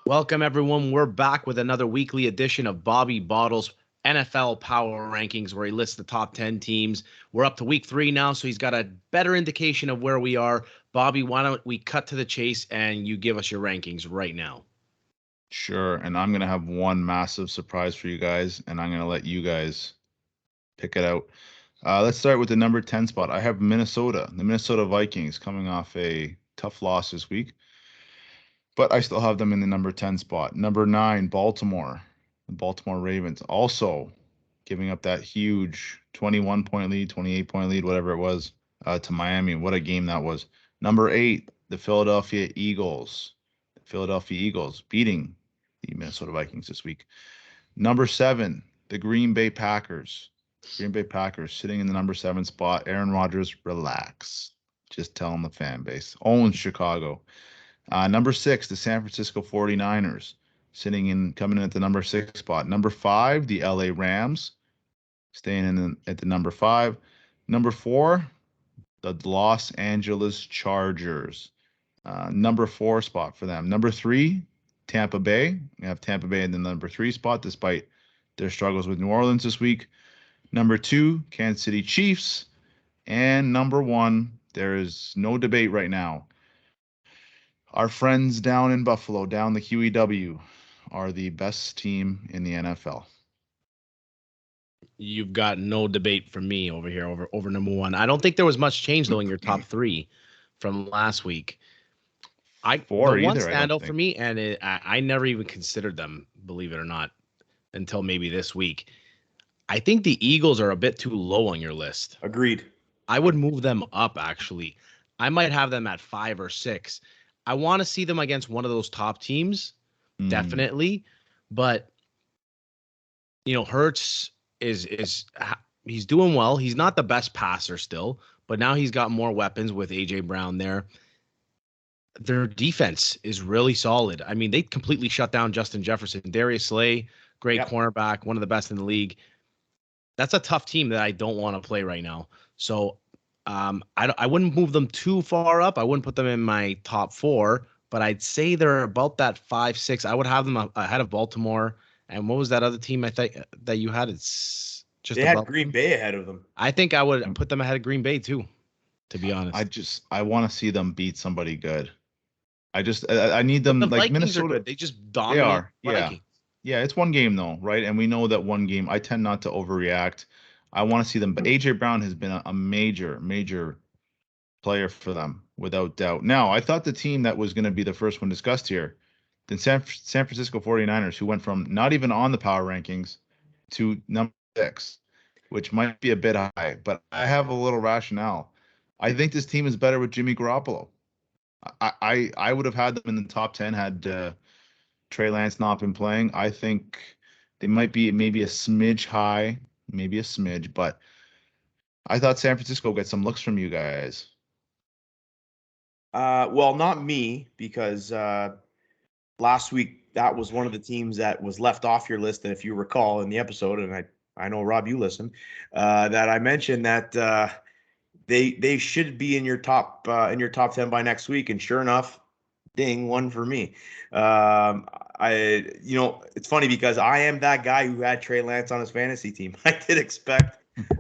Welcome, everyone. We're back with another weekly edition of Bobby Bottles NFL Power Rankings, where he lists the top 10 teams. We're up to week 3 now, so he's got a better indication of where we are. Bobby, why don't we cut to the chase and you give us your rankings right now? Sure. And I'm going to have one massive surprise for you guys, and I'm going to let you guys pick it out. Let's start with the number 10 spot. I have the Minnesota Vikings, coming off a tough loss this week, but I still have them in the number 10 spot. Number 9, Baltimore, the Baltimore Ravens, also giving up that huge 21-point lead, 28-point lead, whatever it was, to Miami. What a game that was. Number 8, the Philadelphia Eagles. The Philadelphia Eagles beating the Minnesota Vikings this week. Number 7, the Green Bay Packers. Green Bay Packers sitting in the number 7 spot. Aaron Rodgers, relax. Just telling the fan base. Owns Chicago. Number 6, the San Francisco 49ers, coming in at the number 6 spot. Number 5, the LA Rams, staying at the number 5. Number 4, the Los Angeles Chargers. Number 4 spot for them. Number 3, Tampa Bay. We have Tampa Bay in the number 3 spot, despite their struggles with New Orleans this week. Number 2, Kansas City Chiefs. And number 1, there is no debate right now. Our friends down in Buffalo, down the QEW, are the best team in the NFL. You've got no debate from me over here over number 1. I don't think there was much change, though, in your top 3 from last week. The 4 one either, I don't standout for think. me, and I never even considered them, believe it or not, until maybe this week. I think the Eagles are a bit too low on your list. Agreed. I would move them up, actually. I might have them at 5 or 6. I want to see them against one of those top teams, definitely. But Hurts is he's doing well. He's not the best passer still, but now he's got more weapons with AJ Brown there. Their defense is really solid. I mean, they completely shut down Justin Jefferson. Darius Slay, great cornerback, one of the best in the league. That's a tough team that I don't want to play right now. So I wouldn't move them too far up. I wouldn't put them in my top 4, but I'd say they're about that 5, 6. I would have them ahead of Baltimore. And what was that other team I think that you had? It's just They had Green Bay ahead of them. I think I would put them ahead of Green Bay too, to be honest. I want to see them beat somebody good. I need them, the like Vikings Minnesota. are good. They just dominate. They are. Yeah, it's one game though, right? And we know that one game. I tend not to overreact. I want to see them, but AJ Brown has been a major player for them, without doubt. Now, I thought the team that was going to be the first one discussed here, the San Francisco 49ers, who went from not even on the power rankings to number 6, which might be a bit high, but I have a little rationale. I think this team is better with Jimmy Garoppolo. I would have had them in the top 10 had Trey Lance not been playing. I think they might be maybe a smidge high, maybe a smidge, but I thought San Francisco got some looks from you guys. Well, not me, because last week that was one of the teams that was left off your list. And if you recall in the episode, and I know, Rob, you listened, that I mentioned that they should be in your top 10 by next week. And sure enough, ding, one for me. It's funny because I am that guy who had Trey Lance on his fantasy team. I did expect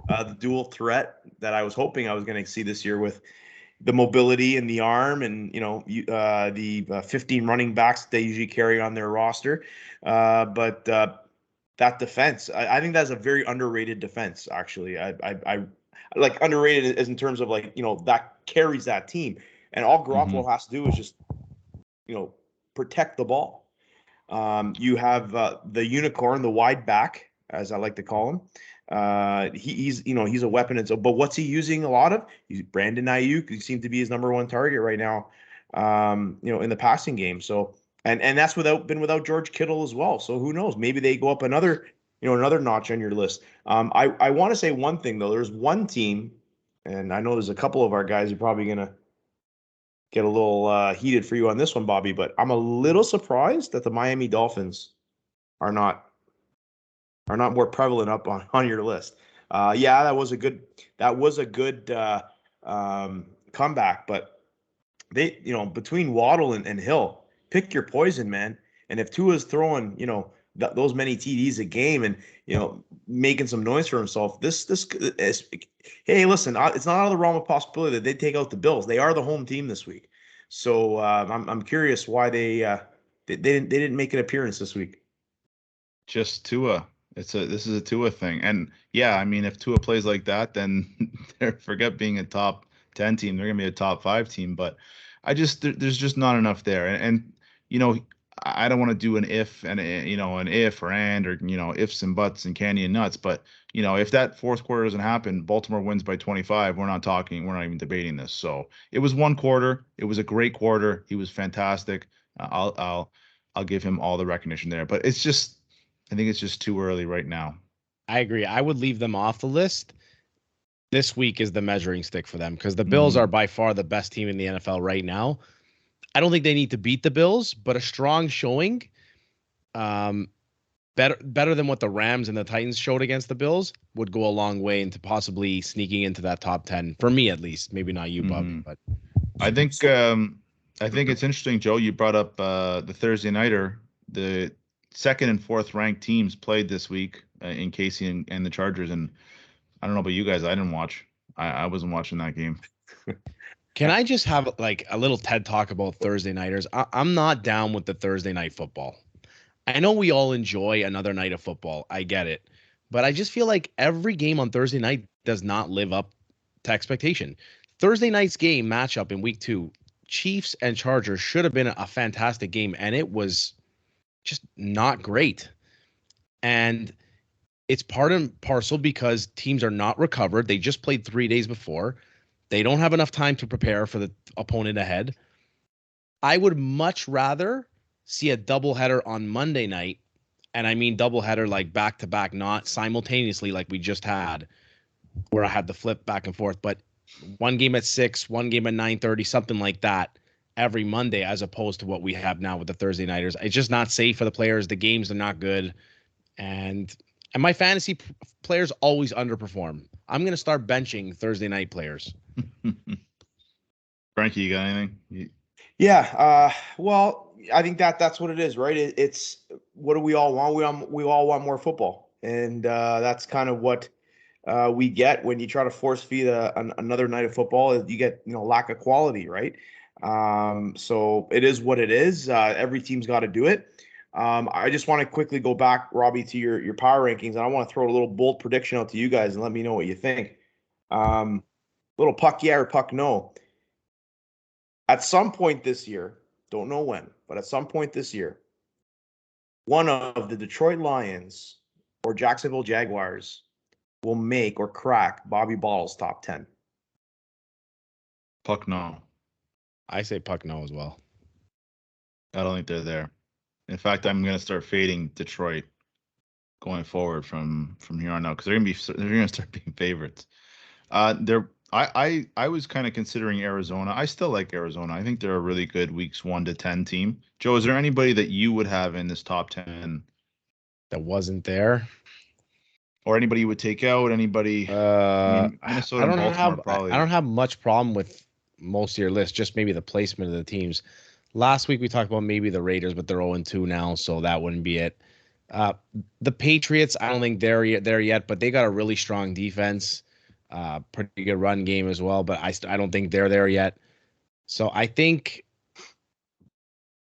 the dual threat that I was hoping I was going to see this year, with the mobility and the arm, and the 15 running backs that they usually carry on their roster. But that defense, I think that's a very underrated defense. Actually, I like underrated as in terms of that carries that team, and all Garoppolo has to do is just protect the ball. You have the unicorn, the wide back, as I like to call him. He's a weapon. And so, but what's he using a lot of? He's Brandon Ayuk. He seems to be his number 1 target right now. In the passing game. So, and that's without George Kittle as well. So who knows? Maybe they go up another notch on your list. I want to say one thing though. There's one team, and I know there's a couple of our guys who are probably gonna get a little heated for you on this one, Bobby. But I'm a little surprised that the Miami Dolphins are not more prevalent up on your list. That was a good comeback, but they, between Waddle and Hill, pick your poison, man. And if Tua's throwing, those many TDs a game and, making some noise for himself, this is, hey, listen, it's not out of the realm of possibility that they take out the Bills. They are the home team this week. So I'm curious why they didn't make an appearance this week. Just Tua. This is a Tua thing. And yeah, I mean, if Tua plays like that, then forget being a top 10 team. They're going to be a top 5 team. But there's just not enough there. And I don't want to do an if and an if or and or ifs and buts and candy and nuts. But if that fourth quarter doesn't happen, Baltimore wins by 25. We're not even debating this. So it was one quarter. It was a great quarter. He was fantastic. I'll give him all the recognition there. But I think it's just too early right now. I agree. I would leave them off the list. This week is the measuring stick for them because the Bills are by far the best team in the NFL right now. I don't think they need to beat the Bills, but a strong showing, better than what the Rams and the Titans showed against the Bills, would go a long way into possibly sneaking into that top 10 for me, at least. Maybe not you, Bob, but I think it's interesting, Joe. You brought up the Thursday nighter. The second and fourth ranked teams played this week in Casey and the Chargers, and I don't know about you guys. I didn't watch. I wasn't watching that game. Can I just have like a little TED talk about Thursday nighters? I'm not down with the Thursday night football. I know we all enjoy another night of football. I get it. But I just feel like every game on Thursday night does not live up to expectation. Thursday night's game matchup in week 2, Chiefs and Chargers, should have been a fantastic game, and it was just not great. And it's part and parcel because teams are not recovered. They just played 3 days before. They don't have enough time to prepare for the opponent ahead. I would much rather see a doubleheader on Monday night, and I mean doubleheader like back-to-back, not simultaneously like we just had, where I had the flip back and forth, but one game at 6, one game at 9:30, something like that every Monday, as opposed to what we have now with the Thursday nighters. It's just not safe for the players. The games are not good, and my fantasy players always underperform. I'm going to start benching Thursday night players. Frankie, you got anything? Yeah. Well, I think that's what it is, right? It's what do we all want? We all want more football, and that's kind of what we get when you try to force feed another night of football. You get lack of quality, right? So it is what it is. Every team's got to do it. I just want to quickly go back, Robbie, to your power rankings, and I want to throw a little bold prediction out to you guys and let me know what you think. Little puck yeah or puck no. At some point this year, don't know when, but at some point this year, one of the Detroit Lions or Jacksonville Jaguars will make or crack Bobby Bottle's top 10. Puck no. I say puck no as well. I don't think they're there. In fact, I'm going to start fading Detroit going forward from here on out because they're going to start being favorites. I was kind of considering Arizona. I still like Arizona. I think they're a really good weeks 1 to 10 team. Joe, is there anybody that you would have in this top 10 that wasn't there, or anybody you would take out? Anybody? Minnesota and Baltimore probably. I don't have much problem with most of your list. Just maybe the placement of the teams. Last week we talked about maybe the Raiders, but they're 0-2 now, so that wouldn't be it. The Patriots, I don't think they're there yet, but they got a really strong defense. Pretty good run game as well, but I don't think they're there yet. So I think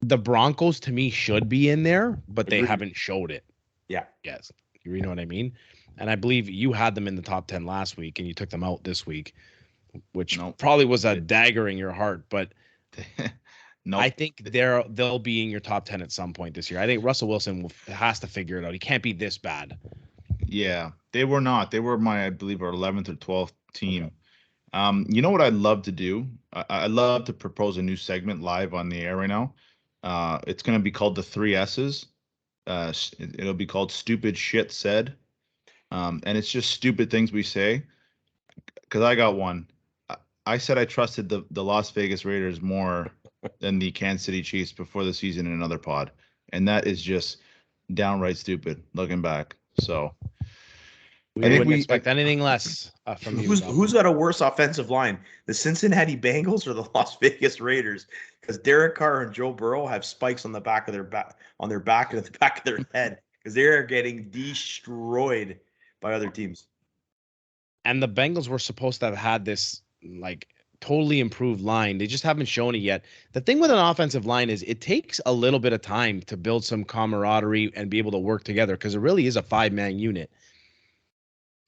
the Broncos to me should be in there, but they haven't showed it. Yeah. Yes. You know what I mean? And I believe you had them in the top 10 last week and you took them out this week, which probably was a dagger in your heart, but I think they'll be in your top 10 at some point this year. I think Russell Wilson has to figure it out. He can't be this bad. Yeah, they were not. They were I believe, our 11th or 12th team. You know what I'd love to do? I'd love to propose a new segment live on the air right now. It's going to be called the 3 S's. It'll be called Stupid Shit Said. And it's just stupid things we say. Because I got one. I said I trusted the Las Vegas Raiders more than the Kansas City Chiefs before the season in another pod. And that is just downright stupid looking back. So We I think wouldn't we- expect anything less from you. Who's Bob. who's got a worse offensive line, the Cincinnati Bengals or the Las Vegas Raiders? Because Derek Carr and Joe Burrow have spikes on the back of their back, and the back of their head, because they are getting destroyed by other teams. And the Bengals were supposed to have had this like totally improved line. They just haven't shown it yet. The thing with an offensive line is it takes a little bit of time to build some camaraderie and be able to work together, because it really is a 5-man unit.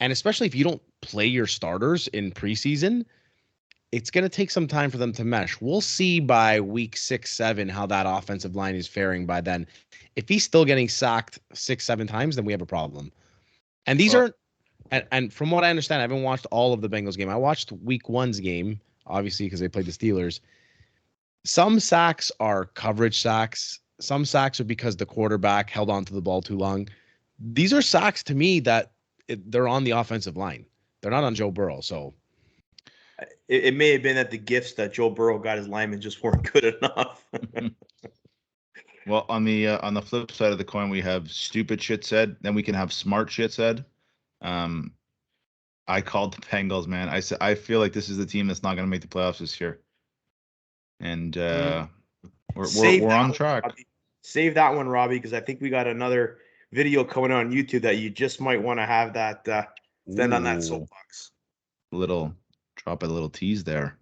And especially if you don't play your starters in preseason, it's going to take some time for them to mesh. We'll see by week 6, 7 how that offensive line is faring by then. If he's still getting sacked 6, 7 times, then we have a problem. And these aren't, and from what I understand, I haven't watched all of the Bengals game. I watched week 1's game, obviously, because they played the Steelers. Some sacks are coverage sacks. Some sacks are because the quarterback held onto the ball too long. These are sacks to me that they're on the offensive line. They're not on Joe Burrow. So it may have been that the gifts that Joe Burrow got his linemen just weren't good enough. Well, on the flip side of the coin, we have stupid shit said. Then we can have smart shit said. I called the Bengals, man. I said I feel like this is the team that's not going to make the playoffs this year, and we're on track. Robbie. Save that one, Robbie, because I think we got another video coming on YouTube that you just might want to have that stand on that Ooh. soapbox. Drop a little tease there.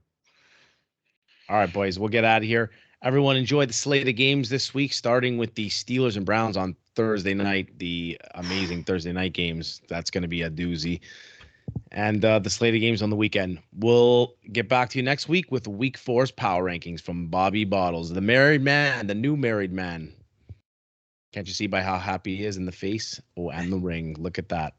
all right, boys, we'll get out of here. Everyone enjoy the slate of games this week, starting with the Steelers and Browns on Thursday night, the amazing Thursday night games. That's going to be a doozy. And the slate of games on the weekend. We'll get back to you next week with week 4's power rankings from Bobby Bottles, the married man, the new married man. Can't you see by how happy he is in the face? Oh, and the ring. Look at that.